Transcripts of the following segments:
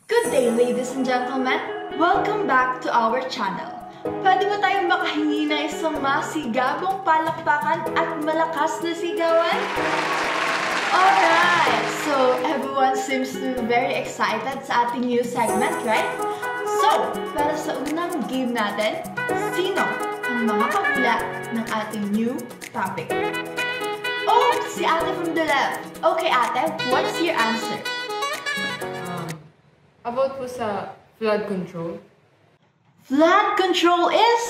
Good day, ladies and gentlemen! Welcome back to our channel. Pwede ba tayong makahingi na isang masigabong palakpakan at malakas na sigawan? Alright! So, everyone seems to be very excited sa ating new segment, right? So, para sa unang game natin, sino ang makakahula ng ating new topic? Oh, si ate from the left. Okay, ate, what's your answer? About po sa flood control. Flood control is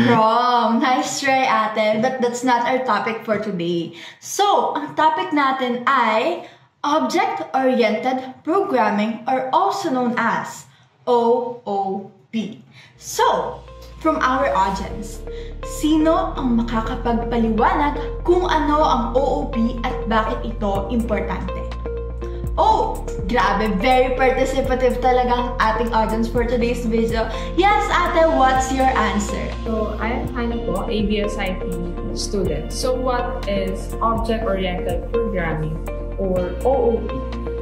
wrong. Nice try, ate. But that's not our topic for today. So, ang topic natin ay Object-Oriented Programming, or also known as OOP. So, from our audience, sino ang makakapagpaliwanag kung ano ang OOP at bakit ito importante? Oh, grabe, very participative talaga ang ating audience for today's video. Yes, ate, what's your answer? So, I am Hannah po, ABSIP student. So, what is Object-Oriented Programming or OOP?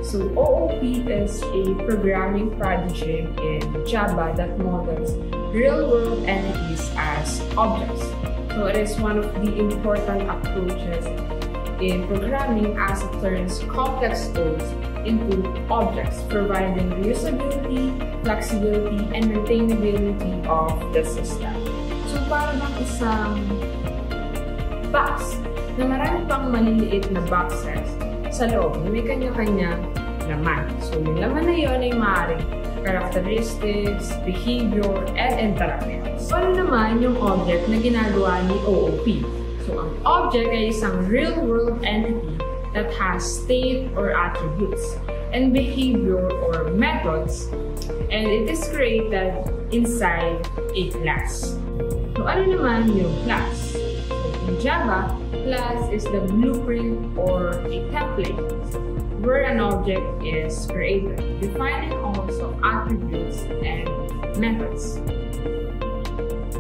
So, OOP is a programming prodigy in Java that models real-world entities as objects. So, it is one of the important approaches in programming as it turns complex codes into objects, providing reusability, flexibility, and maintainability of the system. So, para bang isang box na marami pang maliliit na boxes sa loob na may kanya-kanya laman. So, yung laman na yun ay maaaring characteristics, behavior, and interactions. So, ano naman yung object na ginagawa ni OOP? So, ang object ay isang real-world entity that has state or attributes and behavior or methods, and it is created inside a class. So, ano naman yung class? So, in Java, class is the blueprint or a template where an object is created, defining also attributes and methods.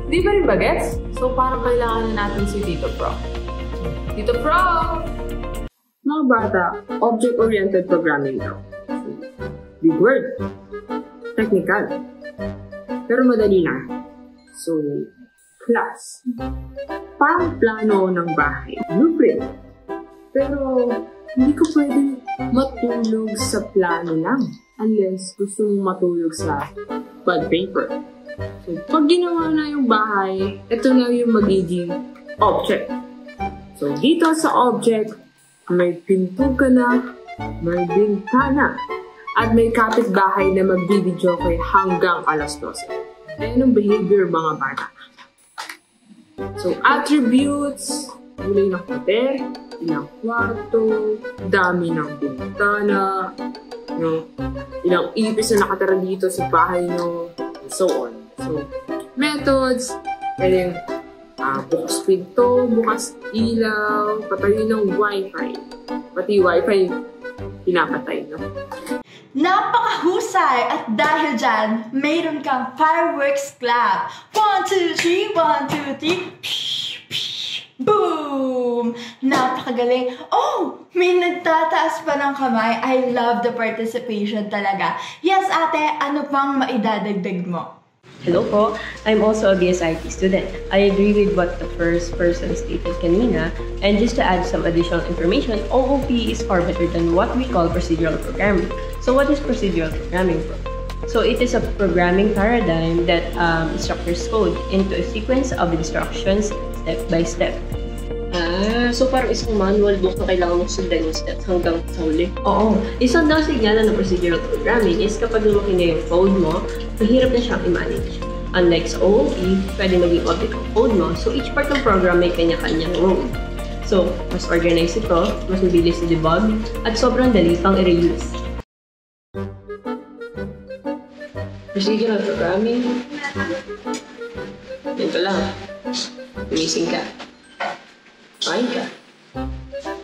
Di ba rin bagets? So, parang kailangan na natin si Tito Pro. Tito Pro! Mga bata, object-oriented programming daw. So, big word. Technical. Pero madali lang. So, class. Parang plano ng bahay. Blueprint. Pero, hindi ko pwede matulog sa plano lang. Unless gusto mong matulog sa bond paper. So, pag ginawa na yung bahay, ito na yung magiging object. So, dito sa object, may pinto ka na, may bintana, at may kapitbahay na magbibidyo kay hanggang alas 12. Ayan ang behavior mga bata. So, attributes, kulay ng pader, ilang kwarto, dami ng bintana, ilang ipis na nakatara dito sa bahay nyo, and so on. So, methods, pwedeng bukas pinto, bukas ilaw, patayin ng wifi. Pati wifi, pinapatay, no? Napakahusay! At dahil dyan, mayroon kang fireworks clap. 1, 2, 3, 1, 2, 3. Psh, psh, boom! Napakagaling. Oh! May nagtataas pa ng kamay. I love the participation talaga. Yes, ate, ano pang maidadagdag mo? Hello po, I'm also a BSIT student. I agree with what the first person stated kanina, and just to add some additional information, OOP is far better than what we call procedural programming. So what is procedural programming? So it is a programming paradigm that structures code into a sequence of instructions step by step. So parang isang manual book na kailangan mong sundan yung steps hanggang sa huli. Oo. Isang daw signal ng procedural programming is kapag lumaki na yung code mo, mahirap na siyang i-manage. Unlike sa OOP, pwede maging object ang code mo, so each part ng program may kanya-kanyang role. So, mas organized ito, mas mabilis i-debug, at sobrang dali pang i-reuse. Procedural programming. Yan ka lang. Gumising ka. Kain ka.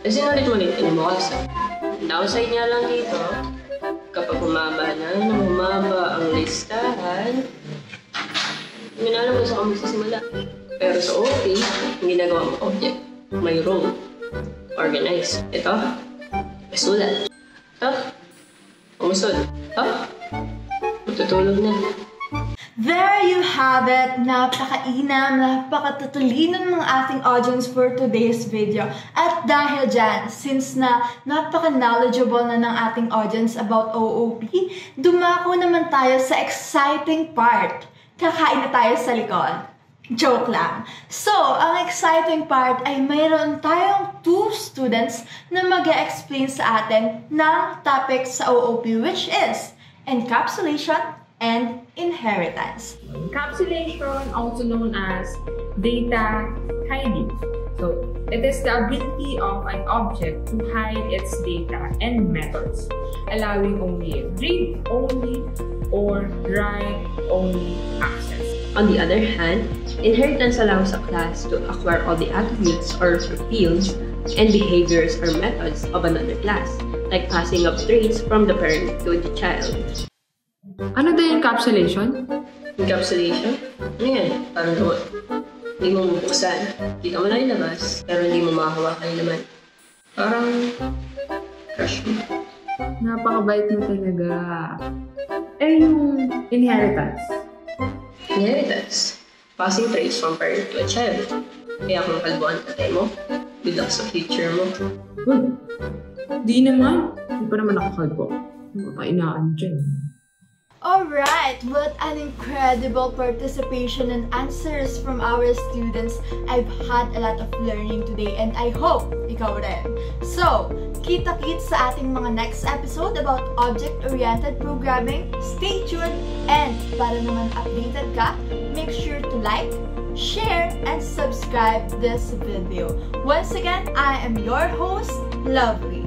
Kasi nalit mo rin inbox. Ang downside niya lang dito, kapag humaba ang listahan, hindi na alam kung saan ka magsisimula. Pero sa OOP, ang ginagawa mo object, may role, organize. Ito, may sulat. Ito, Kumusod? Ha? Matutulog na. There you have it! Napakainam, napakatutulino ng ating audience for today's video. At dahil dyan, since na napaka-knowledgeable na ng ating audience about OOP, dumako naman tayo sa exciting part. Kakain na tayo sa likod. Joke lang. So, ang exciting part ay mayroon tayong 2 students na mag-explain sa atin ng topic sa OOP, which is encapsulation and inheritance. Encapsulation, also known as data hiding. So, it is the ability of an object to hide its data and methods, allowing only read-only or write-only access. On the other hand, inheritance allows a class to acquire all the attributes or fields and behaviors or methods of another class, like passing of traits from the parent to the child. Ano din encapsulation? Encapsulation? Ano yan? Parang doon. Hindi mo mabuksan. Kita mo lang yung labas, pero hindi mo makahawakan yung laman. Parang crush mo. Napakabait mo talaga. Eh, yung inheritance. Inheritance. Passing traits from parent to a child. Kaya kung kalbuhan tatay mo, good luck sa future mo. Di naman. Di pa naman nakakalbo. Makainaan dyan. Alright, what an incredible participation and answers from our students. I've had a lot of learning today and I hope ikaw rin. So, kita-kits sa ating mga next episode about object-oriented programming. Stay tuned and para naman updated ka, make sure to like, share, and subscribe this video. Once again, I am your host, Lovely.